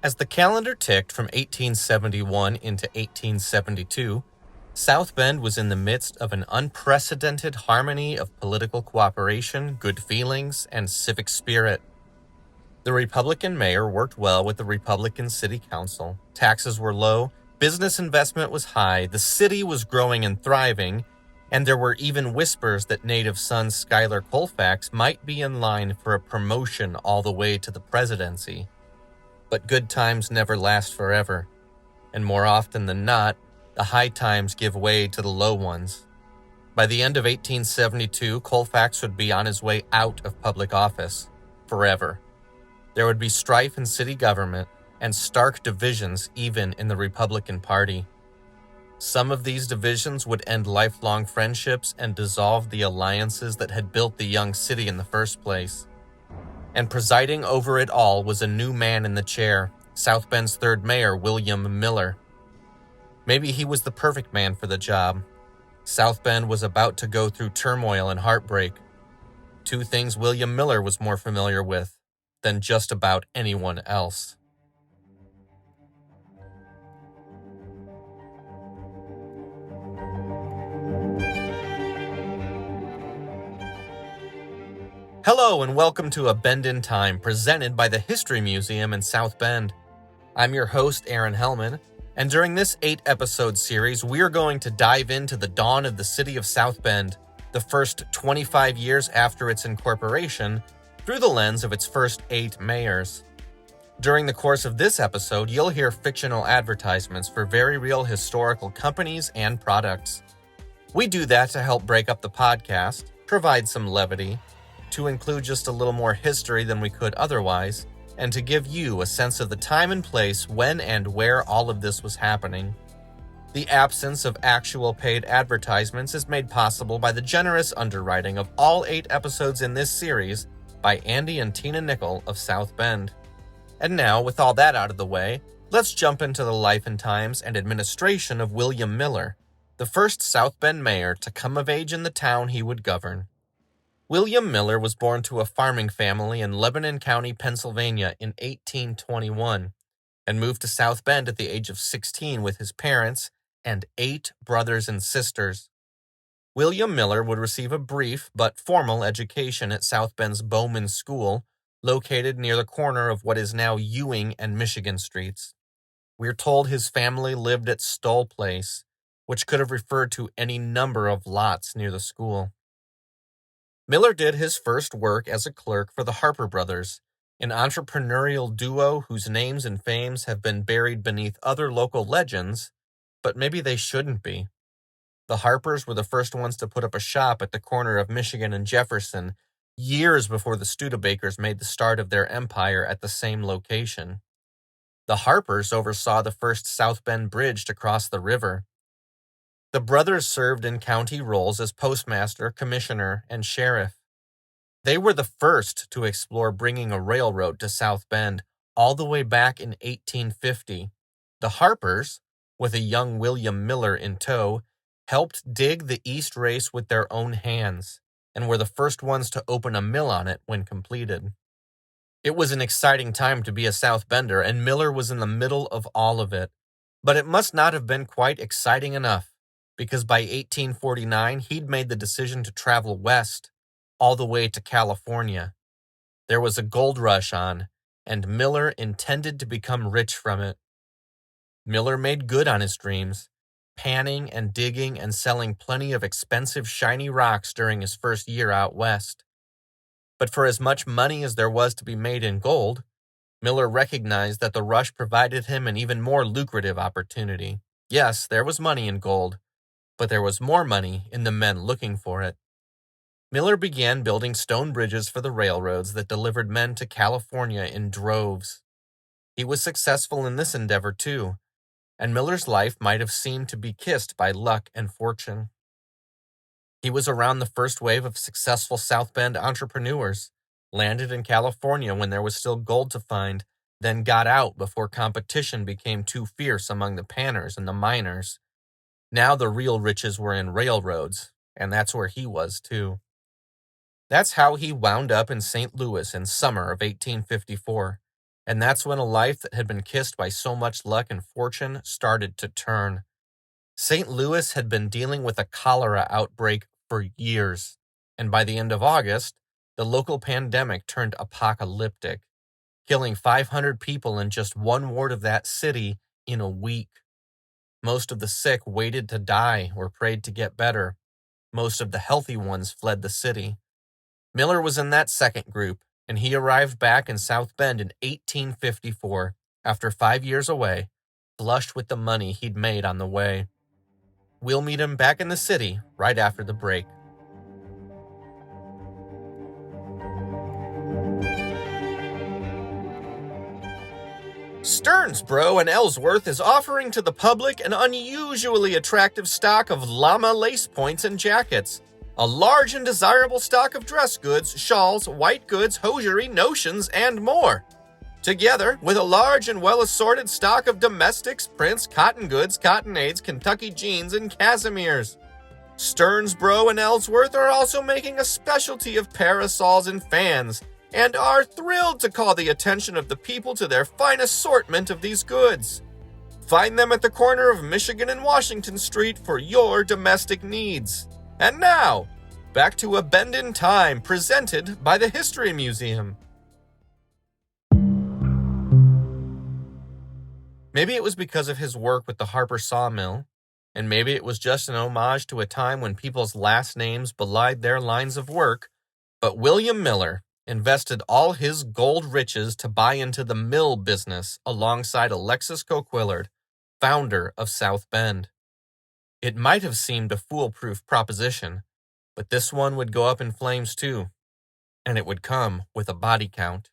As the calendar ticked from 1871 into 1872, South Bend was in the midst of an unprecedented harmony of political cooperation, good feelings, and civic spirit. The Republican mayor worked well with the Republican city council. Taxes were low, business investment was high, the city was growing and thriving, and there were even whispers that native son Schuyler Colfax might be in line for a promotion all the way to the presidency. But good times never last forever, and more often than not, the high times give way to the low ones. By the end of 1872, Colfax would be on his way out of public office, forever. There would be strife in city government and stark divisions even in the Republican Party. Some of these divisions would end lifelong friendships and dissolve the alliances that had built the young city in the first place. And presiding over it all was a new man in the chair, South Bend's third mayor, William Miller. Maybe he was the perfect man for the job. South Bend was about to go through turmoil and heartbreak, two things William Miller was more familiar with than just about anyone else. Hello and welcome to A Bend in Time, presented by the History Museum in South Bend. I'm your host, Aaron Hellman, and during this 8-episode series, we're going to dive into the dawn of the city of South Bend, the first 25 years after its incorporation, through the lens of its first 8 mayors. During the course of this episode, you'll hear fictional advertisements for very real historical companies and products. We do that to help break up the podcast, provide some levity, to include just a little more history than we could otherwise, and to give you a sense of the time and place when and where all of this was happening. The absence of actual paid advertisements is made possible by the generous underwriting of all 8 episodes in this series by Andy and Tina Nickel of South Bend. And now, with all that out of the way, let's jump into the life and times and administration of William Miller, the first South Bend mayor to come of age in the town he would govern. William Miller was born to a farming family in Lebanon County, Pennsylvania in 1821, and moved to South Bend at the age of 16 with his parents and 8 brothers and sisters. William Miller would receive a brief but formal education at South Bend's Bowman School, located near the corner of what is now Ewing and Michigan Streets. We're told his family lived at Stoll Place, which could have referred to any number of lots near the school. Miller did his first work as a clerk for the Harper Brothers, an entrepreneurial duo whose names and fames have been buried beneath other local legends, but maybe they shouldn't be. The Harpers were the first ones to put up a shop at the corner of Michigan and Jefferson, years before the Studebakers made the start of their empire at the same location. The Harpers oversaw the first South Bend bridge to cross the river. The brothers served in county roles as postmaster, commissioner, and sheriff. They were the first to explore bringing a railroad to South Bend all the way back in 1850. The Harpers, with a young William Miller in tow, helped dig the East Race with their own hands, and were the first ones to open a mill on it when completed. It was an exciting time to be a South Bender, and Miller was in the middle of all of it. But it must not have been quite exciting enough, because by 1849 he'd made the decision to travel west, all the way to California. There was a gold rush on, and Miller intended to become rich from it. Miller made good on his dreams, panning and digging and selling plenty of expensive shiny rocks during his first year out west. But for as much money as there was to be made in gold, Miller recognized that the rush provided him an even more lucrative opportunity. Yes, there was money in gold, but there was more money in the men looking for it. Miller began building stone bridges for the railroads that delivered men to California in droves. He was successful in this endeavor too, and Miller's life might have seemed to be kissed by luck and fortune. He was around the first wave of successful South Bend entrepreneurs, landed in California when there was still gold to find, then got out before competition became too fierce among the panners and the miners. Now the real riches were in railroads, and that's where he was too. That's how he wound up in St. Louis in summer of 1854, And that's when a life that had been kissed by so much luck and fortune started to turn. St. Louis had been dealing with a cholera outbreak for years, and by the end of August, the local pandemic turned apocalyptic, killing 500 people in just one ward of that city in a week. Most of the sick waited to die or prayed to get better. Most of the healthy ones fled the city. Miller was in that second group, and he arrived back in South Bend in 1854, after 5 years away, flushed with the money he'd made on the way. We'll meet him back in the city right after the break. Stearnsboro and Ellsworth is offering to the public an unusually attractive stock of llama lace points and jackets, a large and desirable stock of dress goods, shawls, white goods, hosiery, notions, and more. Together with a large and well-assorted stock of domestics, prints, cotton goods, cottonades, Kentucky jeans, and casimeres. Stearnsboro and Ellsworth are also making a specialty of parasols and fans, and are thrilled to call the attention of the people to their fine assortment of these goods. Find them at the corner of Michigan and Washington Street for your domestic needs. And now, back to A Bend in Time, presented by the History Museum. Maybe it was because of his work with the Harper Sawmill, and maybe it was just an homage to a time when people's last names belied their lines of work, but William Miller invested all his gold riches to buy into the mill business alongside Alexis Coquillard, founder of South Bend. It might have seemed a foolproof proposition, but this one would go up in flames too, and it would come with a body count.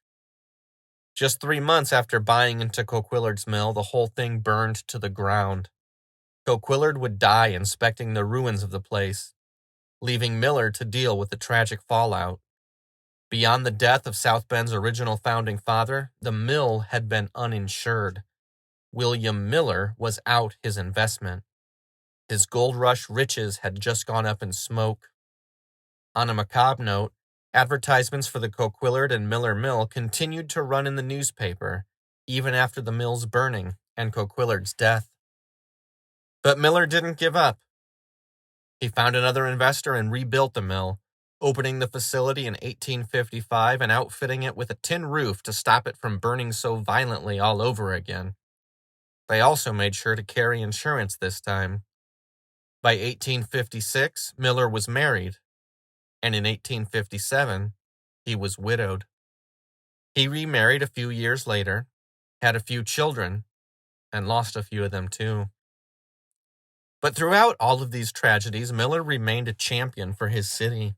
Just 3 months after buying into Coquillard's mill, the whole thing burned to the ground. Coquillard would die inspecting the ruins of the place, leaving Miller to deal with the tragic fallout. Beyond the death of South Bend's original founding father, the mill had been uninsured. William Miller was out his investment. His gold rush riches had just gone up in smoke. On a macabre note, advertisements for the Coquillard and Miller mill continued to run in the newspaper, even after the mill's burning and Coquillard's death. But Miller didn't give up. He found another investor and rebuilt the mill, opening the facility in 1855 and outfitting it with a tin roof to stop it from burning so violently all over again. They also made sure to carry insurance this time. By 1856, Miller was married, and in 1857, he was widowed. He remarried a few years later, had a few children, and lost a few of them too. But throughout all of these tragedies, Miller remained a champion for his city.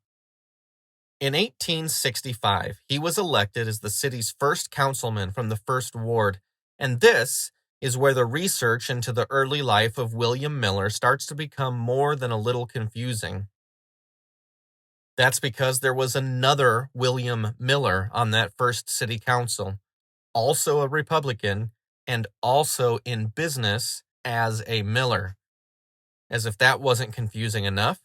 In 1865, he was elected as the city's first councilman from the First Ward, and this is where the research into the early life of William Miller starts to become more than a little confusing. That's because there was another William Miller on that first city council, also a Republican, and also in business as a miller. As if that wasn't confusing enough,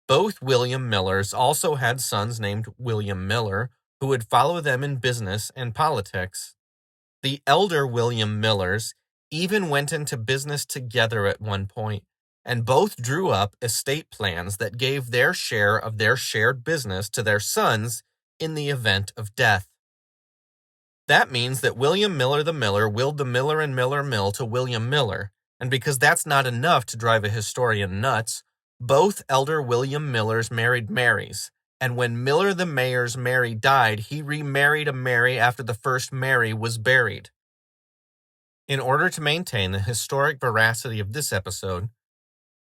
both William Millers also had sons named William Miller, who would follow them in business and politics. The elder William Millers even went into business together at one point, and both drew up estate plans that gave their share of their shared business to their sons in the event of death. That means that William Miller the Miller willed the Miller and Miller mill to William Miller, and because that's not enough to drive a historian nuts, both elder William Millers married Marys, and when Miller the mayor's Mary died, he remarried a Mary after the first Mary was buried. In order to maintain the historic veracity of this episode,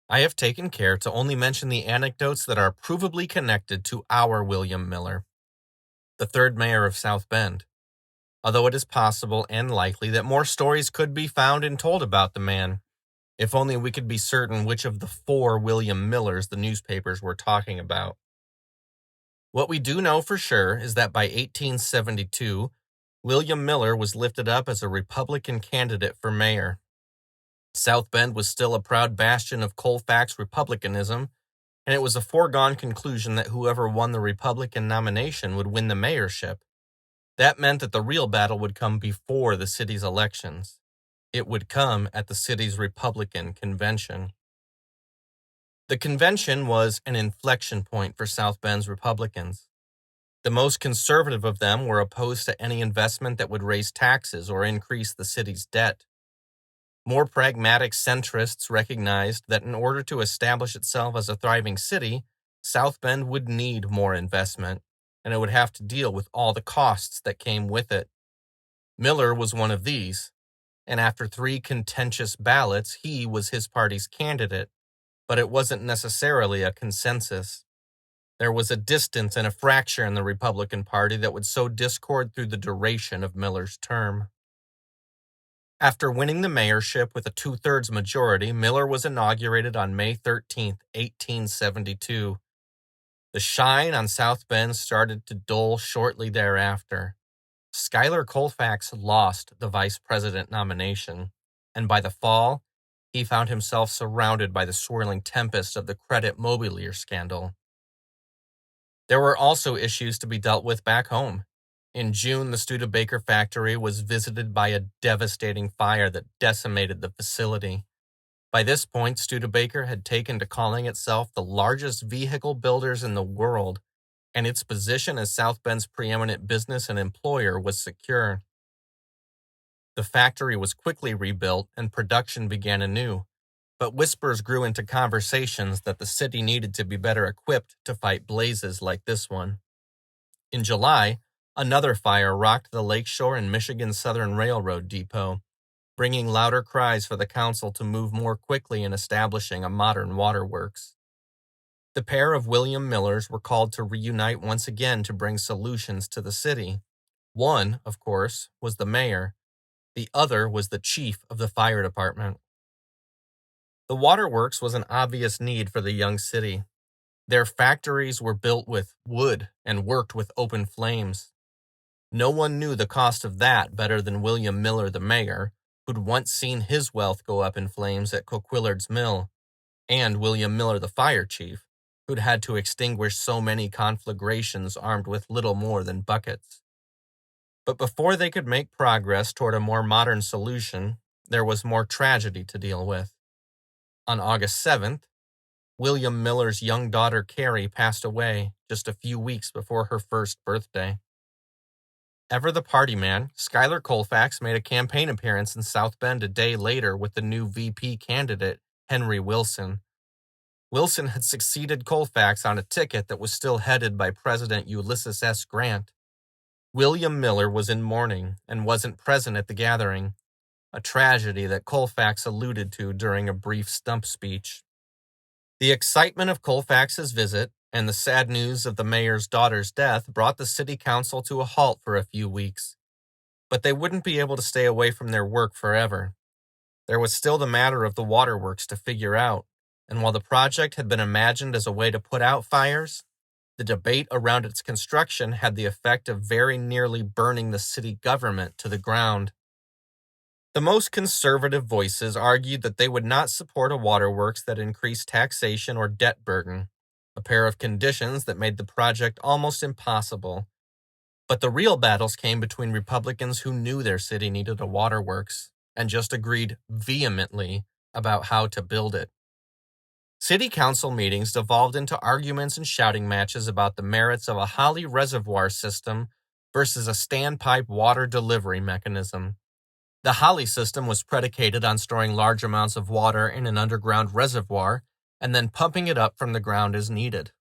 I have taken care to only mention the anecdotes that are provably connected to our William Miller, the third mayor of South Bend, although it is possible and likely that more stories could be found and told about the man, if only we could be certain which of the 4 William Millers the newspapers were talking about. What we do know for sure is that by 1872, William Miller was lifted up as a Republican candidate for mayor. South Bend was still a proud bastion of Colfax Republicanism, and it was a foregone conclusion that whoever won the Republican nomination would win the mayorship. That meant that the real battle would come before the city's elections. It would come at the city's Republican convention. The convention was an inflection point for South Bend's Republicans. The most conservative of them were opposed to any investment that would raise taxes or increase the city's debt. More pragmatic centrists recognized that in order to establish itself as a thriving city, South Bend would need more investment, and it would have to deal with all the costs that came with it. Miller was one of these, and after 3 contentious ballots, he was his party's candidate, but it wasn't necessarily a consensus. There was a distance and a fracture in the Republican Party that would sow discord through the duration of Miller's term. After winning the mayorship with a 2/3 majority, Miller was inaugurated on May 13, 1872. The shine on South Bend started to dull shortly thereafter. Schuyler Colfax lost the vice president nomination, and by the fall, he found himself surrounded by the swirling tempest of the credit mobilier scandal. There were also issues to be dealt with back home. In June, the Studebaker factory was visited by a devastating fire that decimated the facility. By this point, Studebaker had taken to calling itself the largest vehicle builders in the world, and its position as South Bend's preeminent business and employer was secure. The factory was quickly rebuilt and production began anew, but whispers grew into conversations that the city needed to be better equipped to fight blazes like this one. In July, another fire rocked the Lakeshore and Michigan Southern Railroad depot, bringing louder cries for the council to move more quickly in establishing a modern waterworks. The pair of William Millers were called to reunite once again to bring solutions to the city. One, of course, was the mayor. The other was the chief of the fire department. The waterworks was an obvious need for the young city. Their factories were built with wood and worked with open flames. No one knew the cost of that better than William Miller, the mayor, who'd once seen his wealth go up in flames at Coquillard's mill, and William Miller, the fire chief, who'd had to extinguish so many conflagrations armed with little more than buckets. But before they could make progress toward a more modern solution, there was more tragedy to deal with. On August 7th, William Miller's young daughter Carrie passed away just a few weeks before her first birthday. Ever the party man, Schuyler Colfax made a campaign appearance in South Bend a day later with the new VP candidate, Henry Wilson. Wilson had succeeded Colfax on a ticket that was still headed by President Ulysses S. Grant. William Miller was in mourning and wasn't present at the gathering, a tragedy that Colfax alluded to during a brief stump speech. The excitement of Colfax's visit and the sad news of the mayor's daughter's death brought the city council to a halt for a few weeks. But they wouldn't be able to stay away from their work forever. There was still the matter of the waterworks to figure out, and while the project had been imagined as a way to put out fires, the debate around its construction had the effect of very nearly burning the city government to the ground. The most conservative voices argued that they would not support a waterworks that increased taxation or debt burden, a pair of conditions that made the project almost impossible. But the real battles came between Republicans who knew their city needed a waterworks and just agreed vehemently about how to build it. City council meetings devolved into arguments and shouting matches about the merits of a Holly reservoir system versus a standpipe water delivery mechanism. The Holly system was predicated on storing large amounts of water in an underground reservoir and then pumping it up from the ground as needed.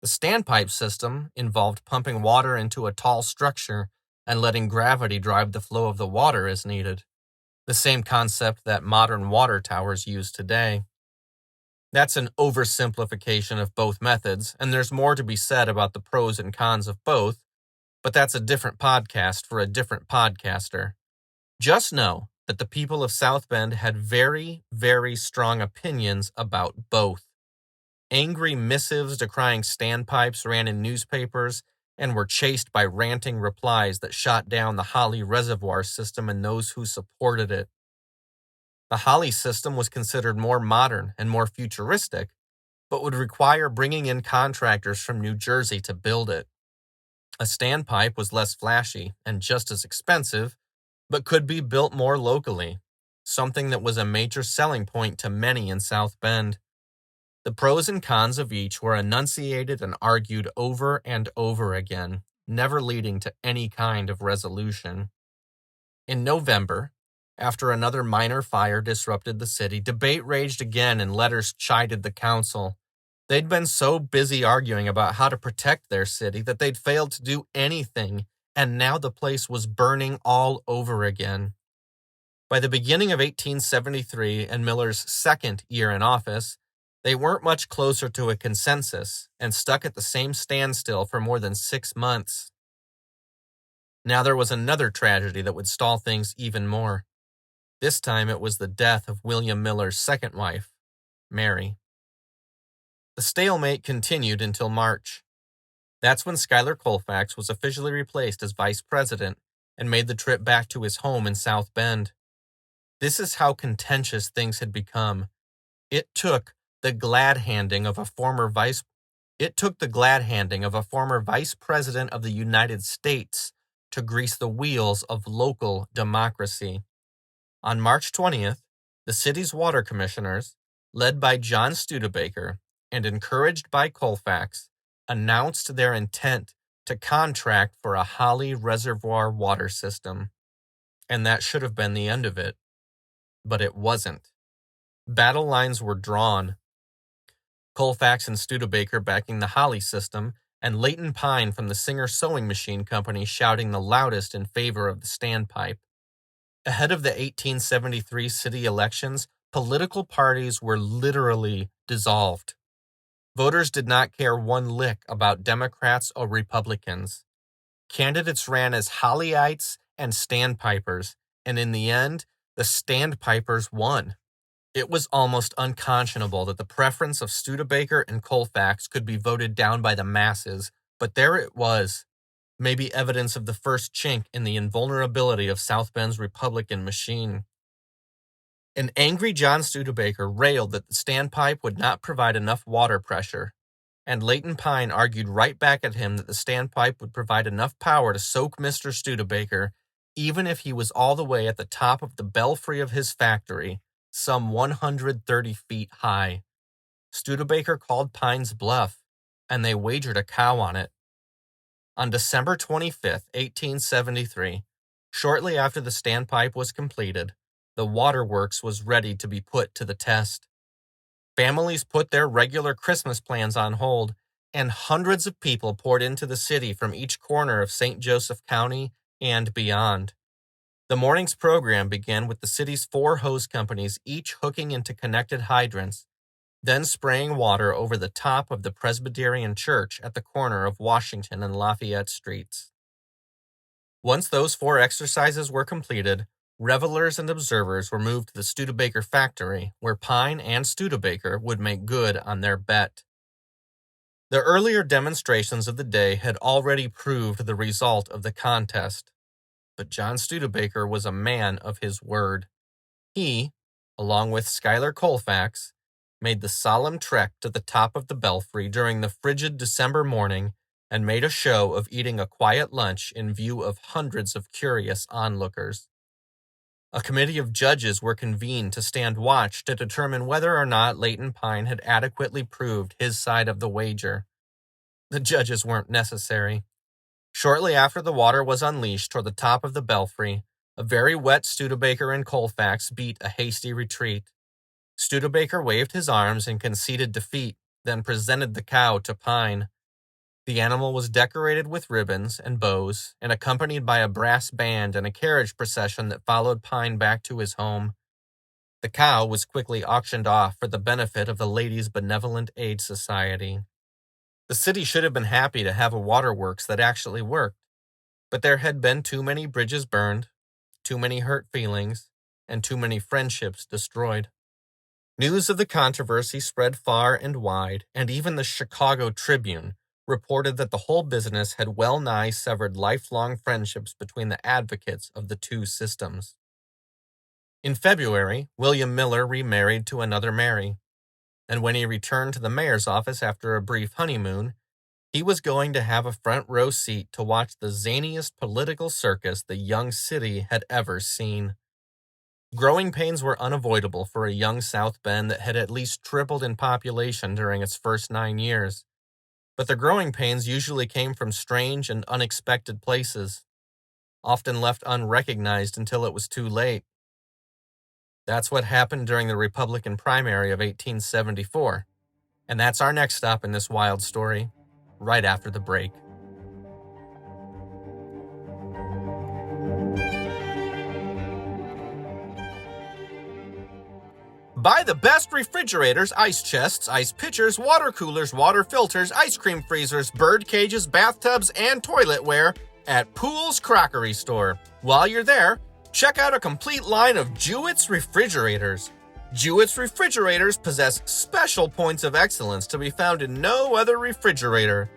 The standpipe system involved pumping water into a tall structure and letting gravity drive the flow of the water as needed, the same concept that modern water towers use today. That's an oversimplification of both methods, and there's more to be said about the pros and cons of both, but that's a different podcast for a different podcaster. Just know that the people of South Bend had very, very strong opinions about both. Angry missives decrying standpipes ran in newspapers and were chased by ranting replies that shot down the Holly reservoir system and those who supported it. The Holly system was considered more modern and more futuristic, but would require bringing in contractors from New Jersey to build it. A standpipe was less flashy and just as expensive, but could be built more locally, something that was a major selling point to many in South Bend. The pros and cons of each were enunciated and argued over and over again, never leading to any kind of resolution. In November, after another minor fire disrupted the city, debate raged again and letters chided the council. They'd been so busy arguing about how to protect their city that they'd failed to do anything, and now the place was burning all over again. By the beginning of 1873 and Miller's second year in office, they weren't much closer to a consensus and stuck at the same standstill for more than 6 months. Now there was another tragedy that would stall things even more. This time it was the death of William Miller's second wife, Mary. The stalemate continued until March. That's when Schuyler Colfax was officially replaced as vice president and made the trip back to his home in South Bend. This is how contentious things had become. It took the glad handing of a former vice president of the United States to grease the wheels of local democracy. On March 20th, the city's water commissioners, led by John Studebaker and encouraged by Colfax, announced their intent to contract for a Holly Reservoir water system. And that should have been the end of it. But it wasn't. Battle lines were drawn. Colfax and Studebaker backing the Holly system, and Leighton Pine from the Singer Sewing Machine Company shouting the loudest in favor of the standpipe. Ahead of the 1873 city elections, political parties were literally dissolved. Voters did not care one lick about Democrats or Republicans. Candidates ran as Hollyites and standpipers, and in the end, the standpipers won. It was almost unconscionable that the preference of Studebaker and Colfax could be voted down by the masses, but there it was, maybe evidence of the first chink in the invulnerability of South Bend's Republican machine. An angry John Studebaker railed that the standpipe would not provide enough water pressure, and Leighton Pine argued right back at him that the standpipe would provide enough power to soak Mr. Studebaker, even if he was all the way at the top of the belfry of his factory, some 130 feet high. Studebaker called Pine's bluff, and they wagered a cow on it. On December 25, 1873, shortly after the standpipe was completed, the waterworks was ready to be put to the test. Families put their regular Christmas plans on hold, and hundreds of people poured into the city from each corner of St. Joseph County and beyond. The morning's program began with the city's 4 hose companies each hooking into connected hydrants, then spraying water over the top of the Presbyterian Church at the corner of Washington and Lafayette Streets. Once those 4 exercises were completed, revelers and observers were moved to the Studebaker factory, where Pine and Studebaker would make good on their bet. The earlier demonstrations of the day had already proved the result of the contest, but John Studebaker was a man of his word. He, along with Schuyler Colfax, made the solemn trek to the top of the belfry during the frigid December morning and made a show of eating a quiet lunch in view of hundreds of curious onlookers. A committee of judges were convened to stand watch to determine whether or not Leighton Pine had adequately proved his side of the wager. The judges weren't necessary. Shortly after the water was unleashed toward the top of the belfry, a very wet Studebaker and Colfax beat a hasty retreat. Studebaker waved his arms and conceded defeat, then presented the cow to Pine. The animal was decorated with ribbons and bows and accompanied by a brass band and a carriage procession that followed Pine back to his home. The cow was quickly auctioned off for the benefit of the Ladies' Benevolent Aid Society. The city should have been happy to have a waterworks that actually worked, but there had been too many bridges burned, too many hurt feelings, and too many friendships destroyed. News of the controversy spread far and wide, and even the Chicago Tribune reported that the whole business had well nigh severed lifelong friendships between the advocates of the 2 systems. In February, William Miller remarried to another Mary, and when he returned to the mayor's office after a brief honeymoon, He was going to have a front row seat to watch the zaniest political circus the young city had ever seen. Growing pains were unavoidable for a young South Bend that had at least tripled in population during its first 9 years. But the growing pains usually came from strange and unexpected places, often left unrecognized until it was too late. That's what happened during the Republican primary of 1874. And that's our next stop in this wild story, right after the break. Buy the best refrigerators, ice chests, ice pitchers, water coolers, water filters, ice cream freezers, bird cages, bathtubs, and toiletware at Poole's Crockery Store. While you're there, check out a complete line of Jewett's refrigerators. Jewett's refrigerators possess special points of excellence to be found in no other refrigerator.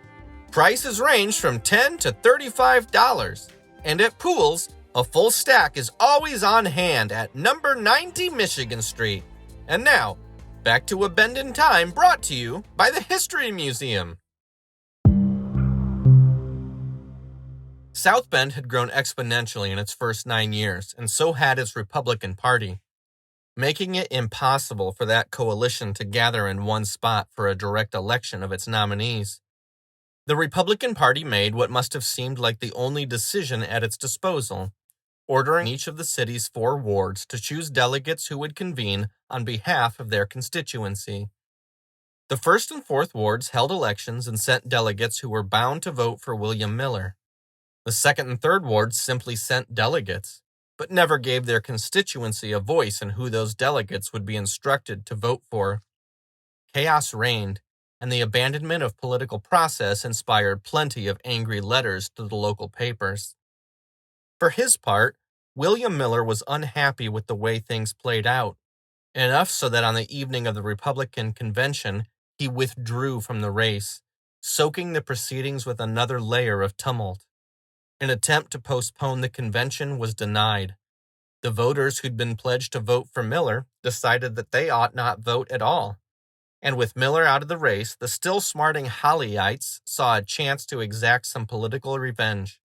Prices range from $10 to $35. And at Poole's, a full stack is always on hand at number 90 Michigan Street. And now, back to A Bend in Time, brought to you by the History Museum. South Bend had grown exponentially in its first 9 years, and so had its Republican Party, making it impossible for that coalition to gather in one spot for a direct election of its nominees. The Republican Party made what must have seemed like the only decision at its disposal, ordering each of the city's 4 wards to choose delegates who would convene on behalf of their constituency. The 1st and 4th wards held elections and sent delegates who were bound to vote for William Miller. The 2nd and 3rd wards simply sent delegates, but never gave their constituency a voice in who those delegates would be instructed to vote for. Chaos reigned, and the abandonment of political process inspired plenty of angry letters to the local papers. For his part, William Miller was unhappy with the way things played out, enough so that on the evening of the Republican convention, he withdrew from the race, soaking the proceedings with another layer of tumult. An attempt to postpone the convention was denied. The voters who'd been pledged to vote for Miller decided that they ought not vote at all. And with Miller out of the race, the still smarting Hollyites saw a chance to exact some political revenge,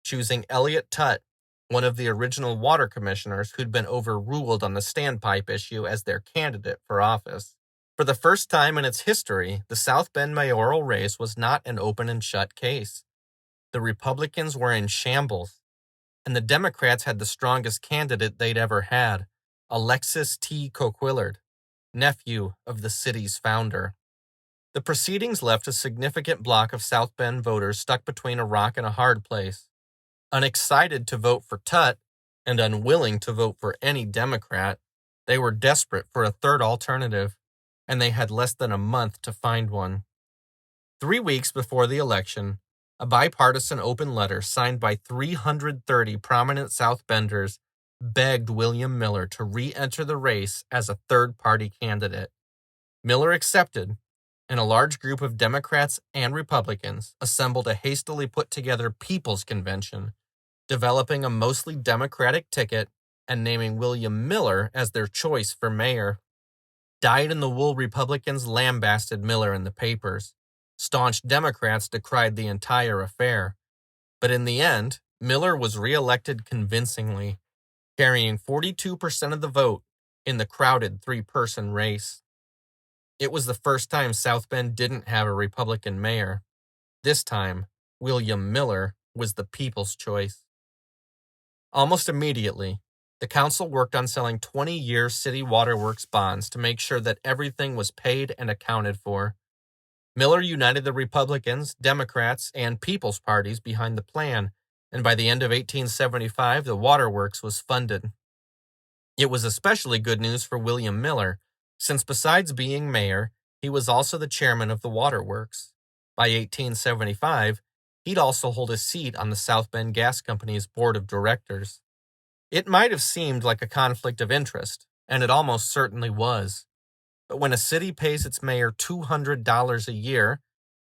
choosing Elliott Tutt, one of the original water commissioners who'd been overruled on the standpipe issue, as their candidate for office. For the first time in its history, the South Bend mayoral race was not an open and shut case. The Republicans were in shambles, and the Democrats had the strongest candidate they'd ever had, Alexis T. Coquillard, nephew of the city's founder. The proceedings left a significant block of South Bend voters stuck between a rock and a hard place. Unexcited to vote for Tutt, and unwilling to vote for any Democrat, they were desperate for a third alternative, and they had less than a month to find one. 3 weeks before the election, a bipartisan open letter signed by 330 prominent South Benders begged William Miller to re-enter the race as a third-party candidate. Miller accepted, and a large group of Democrats and Republicans assembled a hastily put-together People's Convention, developing a mostly Democratic ticket and naming William Miller as their choice for mayor. Dyed-in-the-wool Republicans lambasted Miller in the papers. Staunch Democrats decried the entire affair. But in the end, Miller was re-elected convincingly, carrying 42% of the vote in the crowded 3-person race. It was the first time South Bend didn't have a Republican mayor. This time, William Miller was the people's choice. Almost immediately, the council worked on selling 20-year city waterworks bonds to make sure that everything was paid and accounted for. Miller united the Republicans, Democrats, and People's parties behind the plan, and by the end of 1875, the waterworks was funded. It was especially good news for William Miller, since besides being mayor, he was also the chairman of the waterworks. By 1875, he'd also hold a seat on the South Bend Gas Company's board of directors. It might have seemed like a conflict of interest, and it almost certainly was. But when a city pays its mayor $200 a year,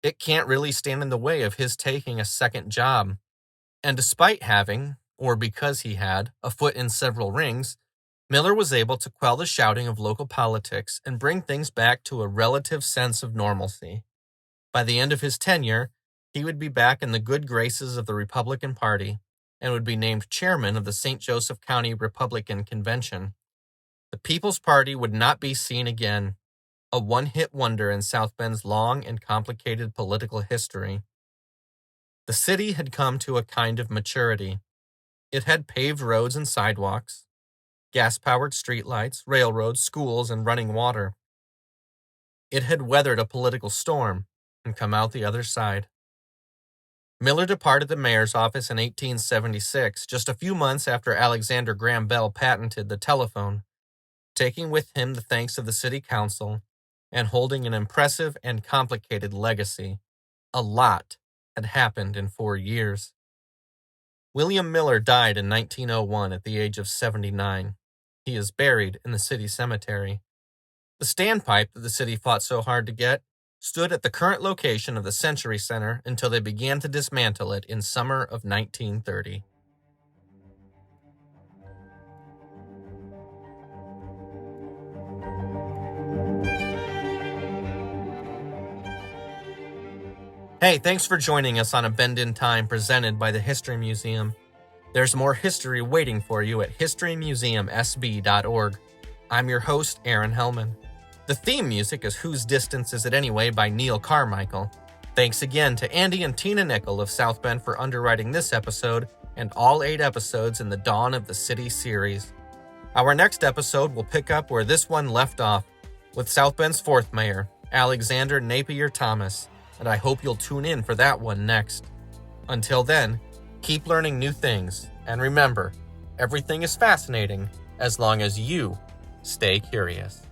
it can't really stand in the way of his taking a second job. And despite having, or because he had, a foot in several rings, Miller was able to quell the shouting of local politics and bring things back to a relative sense of normalcy. By the end of his tenure, he would be back in the good graces of the Republican Party and would be named chairman of the St. Joseph County Republican Convention. The People's Party would not be seen again, a one-hit wonder in South Bend's long and complicated political history. The city had come to a kind of maturity. It had paved roads and sidewalks, gas-powered streetlights, railroads, schools, and running water. It had weathered a political storm and come out the other side. Miller departed the mayor's office in 1876, just a few months after Alexander Graham Bell patented the telephone, taking with him the thanks of the city council and holding an impressive and complicated legacy. A lot had happened in 4 years. William Miller died in 1901 at the age of 79. He is buried in the city cemetery. The standpipe that the city fought so hard to get stood at the current location of the Century Center until they began to dismantle it in summer of 1930. Hey, thanks for joining us on A Bend in Time presented by the History Museum. There's more history waiting for you at historymuseumsb.org. I'm your host, Aaron Hellman. The theme music is Whose Distance Is It Anyway by Neil Carmichael. Thanks again to Andy and Tina Nickel of South Bend for underwriting this episode and all 8 episodes in the Dawn of the City series. Our next episode will pick up where this one left off, with South Bend's 4th mayor, Alexander Napier Thomas, and I hope you'll tune in for that one next. Until then, keep learning new things, and remember, everything is fascinating as long as you stay curious.